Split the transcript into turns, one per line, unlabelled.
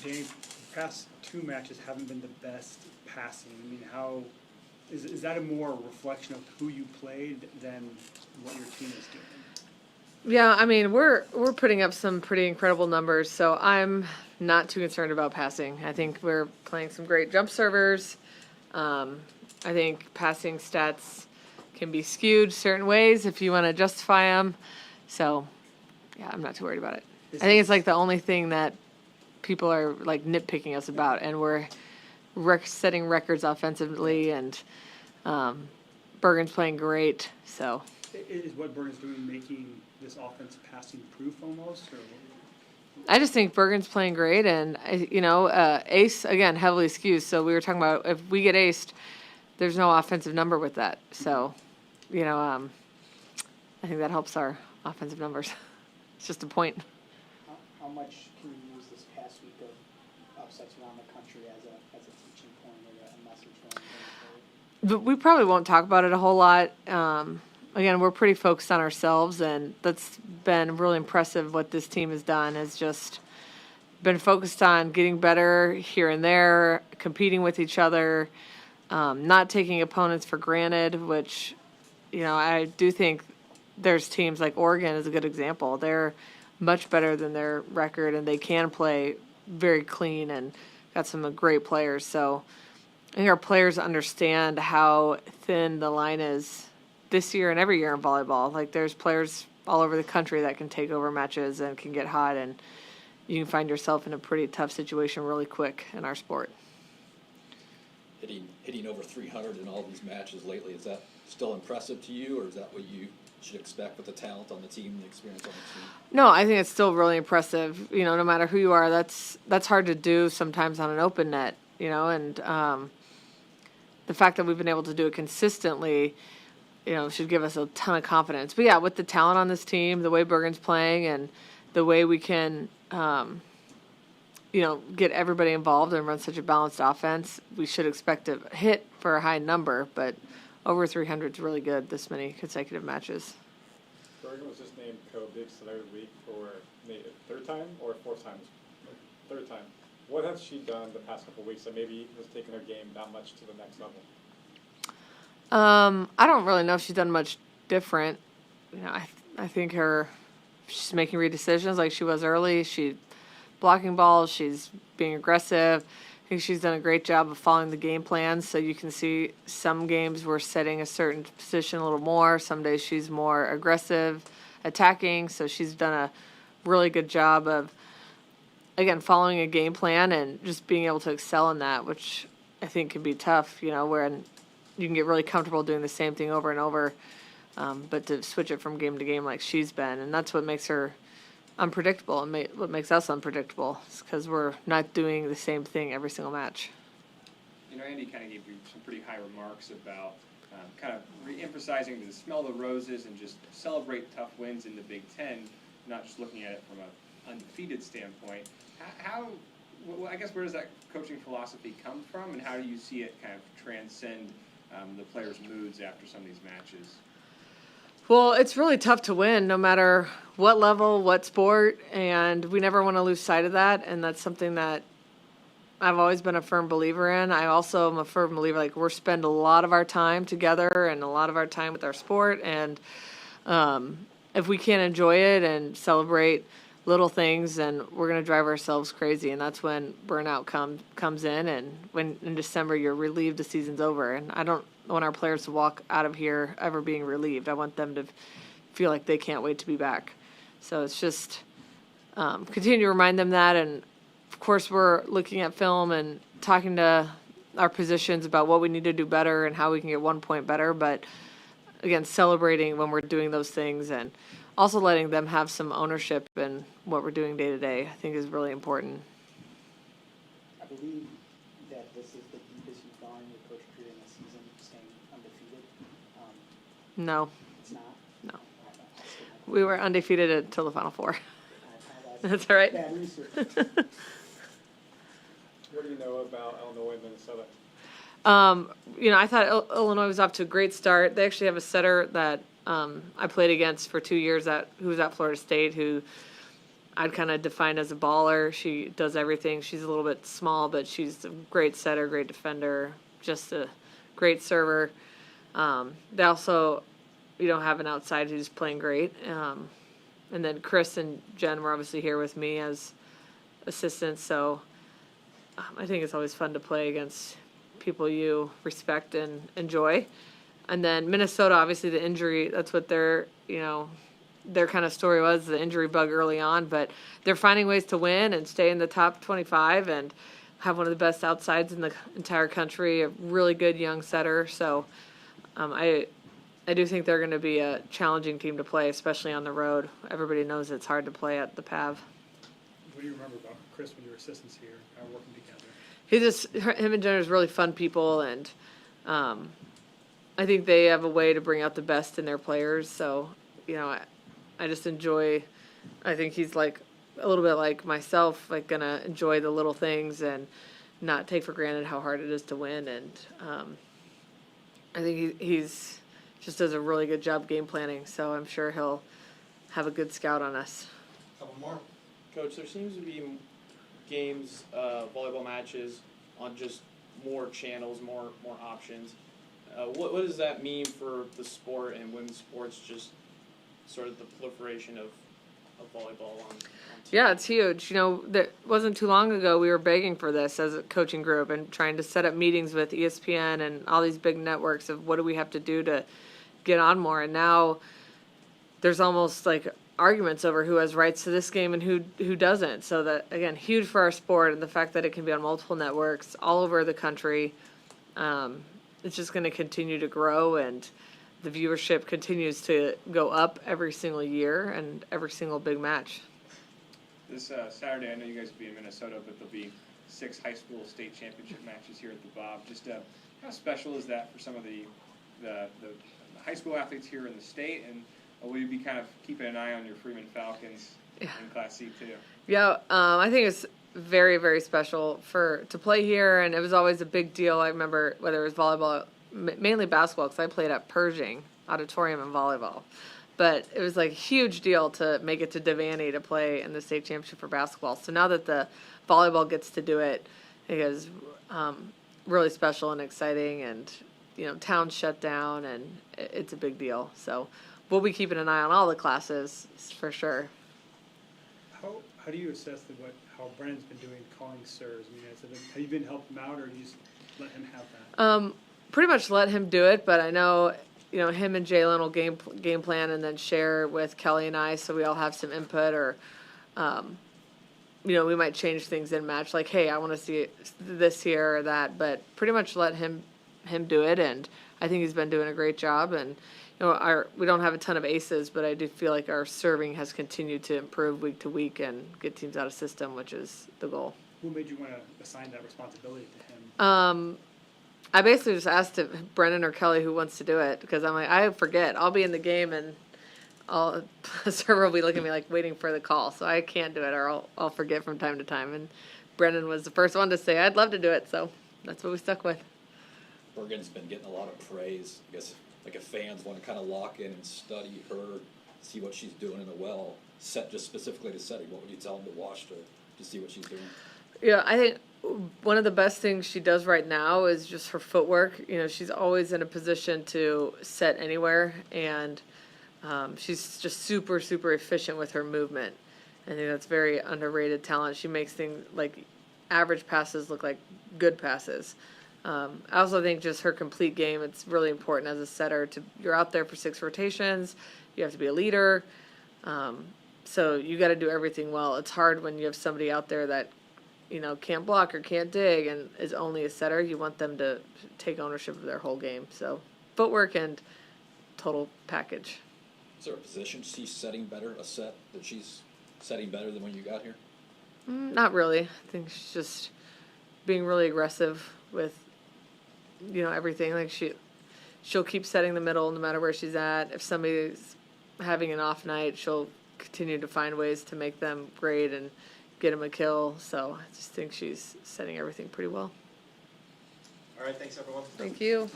Danny, the past two matches haven't been the best passing. I mean, how is that a more reflection of who you played than what your team is doing?
Yeah, I mean, we're putting up some pretty incredible numbers, so I'm not too concerned about passing. I think we're playing some great jump servers. I think passing stats can be skewed certain ways if you want to justify them. So, yeah, I'm not too worried about it. I think it's like the only thing that people are like nitpicking us about, and we're setting records offensively, and Bergen's playing great. So,
is what Bergen's doing making this offense passing proof almost? Or
I just think Bergen's playing great, and Ace again heavily skews. So we were talking about if we get aced, there's no offensive number with that. So, I think that helps our offensive numbers. It's just a point.
How much can you use this past week of upsets around the country as a teaching point or a message going forward?
But we probably won't talk about it a whole lot. Again, we're pretty focused on ourselves, and that's been really impressive. What this team has done has just been focused on getting better here and there, competing with each other, not taking opponents for granted, which, I do think there's teams like Oregon is a good example. They're much better than their record, and they can play very clean and got some great players. So I think our players understand how thin the line is this year and every year in volleyball. Like, there's players all over the country that can take over matches and can get hot, and you can find yourself in a pretty tough situation really quick in our sport.
Hitting over 300 in all these matches lately, is that still impressive to you, or is that what you should expect with the talent on the team and the experience on the team?
No, I think it's still really impressive. No matter who you are, that's hard to do sometimes on an open net, and the fact that we've been able to do it consistently, should give us a ton of confidence. But yeah, with the talent on this team, the way Bergen's playing, and the way we can, get everybody involved and run such a balanced offense, we should expect to hit for a high number. But over 300 is really good this many consecutive matches.
Bergen was just named Co-Big Slayer of the Week for maybe third time or fourth time? Third time. What has she done the past couple of weeks that maybe has taken her game that much to the next level?
I don't really know if she's done much different. I think she's making read decisions like she was early. She's blocking balls. She's being aggressive. I think she's done a great job of following the game plan. So you can see some games we're setting a certain position a little more. Some days she's more aggressive, attacking. So she's done a really good job of, again, following a game plan and just being able to excel in that, which I think can be tough, where you can get really comfortable doing the same thing over and over, but to switch it from game to game like she's been, and that's what makes her unpredictable, and what makes us unpredictable, is because we're not doing the same thing every single match.
Andy kind of gave you some pretty high remarks about kind of re-emphasizing to smell the roses and just celebrate tough wins in the Big Ten, not just looking at it from an undefeated standpoint. I guess, where does that coaching philosophy come from, and how do you see it kind of transcend the players' moods after some of these matches?
Well, it's really tough to win no matter what level, what sport, and we never want to lose sight of that, and that's something that I've always been a firm believer in. I also am a firm believer, like, we're spend a lot of our time together and a lot of our time with our sport, and if we can't enjoy it and celebrate little things, then we're going to drive ourselves crazy, and that's when burnout comes in, and when in December you're relieved the season's over. And I don't want our players to walk out of here ever being relieved. I want them to feel like they can't wait to be back. So it's just continue to remind them that, and of course we're looking at film and talking to our positions about what we need to do better and how we can get 1 point better, but again, celebrating when we're doing those things, and also letting them have some ownership in what we're doing day to day, I think, is really important.
I believe that this is the deepest you've gone in your coach career in the season, staying undefeated.
No.
It's not?
No. We were undefeated until the Final Four. That's all right.
Bad research.
What do you know about Illinois and Minnesota?
I thought Illinois was off to a great start. They actually have a setter that I played against for 2 years who was at Florida State, who I'd kind of define as a baller. She does everything. She's a little bit small, but she's a great setter, great defender, just a great server. They also, have an outside who's playing great. And then Chris and Jen were obviously here with me as assistants, so I think it's always fun to play against people you respect and enjoy. And then Minnesota, obviously the injury, that's what their kind of story was, the injury bug early on, but they're finding ways to win and stay in the top 25 and have one of the best outsides in the entire country, a really good young setter. So I do think they're going to be a challenging team to play, especially on the road. Everybody knows it's hard to play at the PAV.
What do you remember about Chris when you were assistants here, kind of working together?
Him and Jen are really fun people, and I think they have a way to bring out the best in their players. So, I just enjoy. I think he's like a little bit like myself, like gonna enjoy the little things and not take for granted how hard it is to win. And I think he's just does a really good job game planning. So I'm sure he'll have a good scout on us.
Couple more.
Coach, there seems to be games, volleyball matches on just more channels, more options. What does that mean for the sport and women's sports, just sort of the proliferation of volleyball on
Yeah, it's huge. That wasn't too long ago we were begging for this as a coaching group and trying to set up meetings with ESPN and all these big networks of what do we have to do to get on more. And now there's almost like arguments over who has rights to this game and who doesn't. So that, again, huge for our sport, and the fact that it can be on multiple networks all over the country. It's just going to continue to grow, and the viewership continues to go up every single year and every single big match.
This Saturday, I know you guys will be in Minnesota, but there'll be 6 high school state championship matches here at the Bob. Just how special is that for some of the high school athletes here in the state, and will you be kind of keeping an eye on your Freeman Falcons in Class C too?
Yeah, I think it's very, very special to play here, and it was always a big deal. I remember whether it was volleyball, mainly basketball, because I played at Pershing Auditorium in volleyball. But it was like a huge deal to make it to Devaney to play in the state championship for basketball. So now that the volleyball gets to do it, it is really special and exciting, and town's shut down, and it's a big deal. So we'll be keeping an eye on all the classes for sure.
How do you assess how Brennan's been doing calling serves? I mean, have you been helping him out, or do you just let him have that?
Pretty much let him do it, but I know him and Jalen will game plan and then share with Kelly and I, so we all have some input, or we might change things in match, like, hey, I want to see this here or that, but pretty much let him do it, and I think he's been doing a great job. And we don't have a ton of aces, but I do feel like our serving has continued to improve week to week and get teams out of system, which is the goal.
Who made you want to assign that responsibility to him?
I basically just asked Brennan or Kelly who wants to do it, because I'm like, I forget. I'll be in the game and the server will be looking at me like waiting for the call, so I can't do it, or I'll forget from time to time. And Brennan was the first one to say, I'd love to do it, so that's what we stuck with.
Bergen's been getting a lot of praise. I guess like if fans want to kind of lock in and study her, see what she's doing in the well, set just specifically to setting, what would you tell them to watch to see what she's doing?
Yeah, I think one of the best things she does right now is just her footwork. She's always in a position to set anywhere, and she's just super, super efficient with her movement. I think that's very underrated talent. She makes things like average passes look like good passes. I also think just her complete game, it's really important as a setter you're out there for 6 rotations, you have to be a leader, so you got to do everything well. It's hard when you have somebody out there that can't block or can't dig and is only a setter. You want them to take ownership of their whole game. So footwork and total package.
Is there a position she's setting better, a set that she's setting better than when you got here?
Not really. I think she's just being really aggressive with everything. Like she'll keep setting the middle no matter where she's at. If somebody's having an off night, she'll continue to find ways to make them great and get them a kill. So I just think she's setting everything pretty well.
All right, thanks everyone.
Thank you.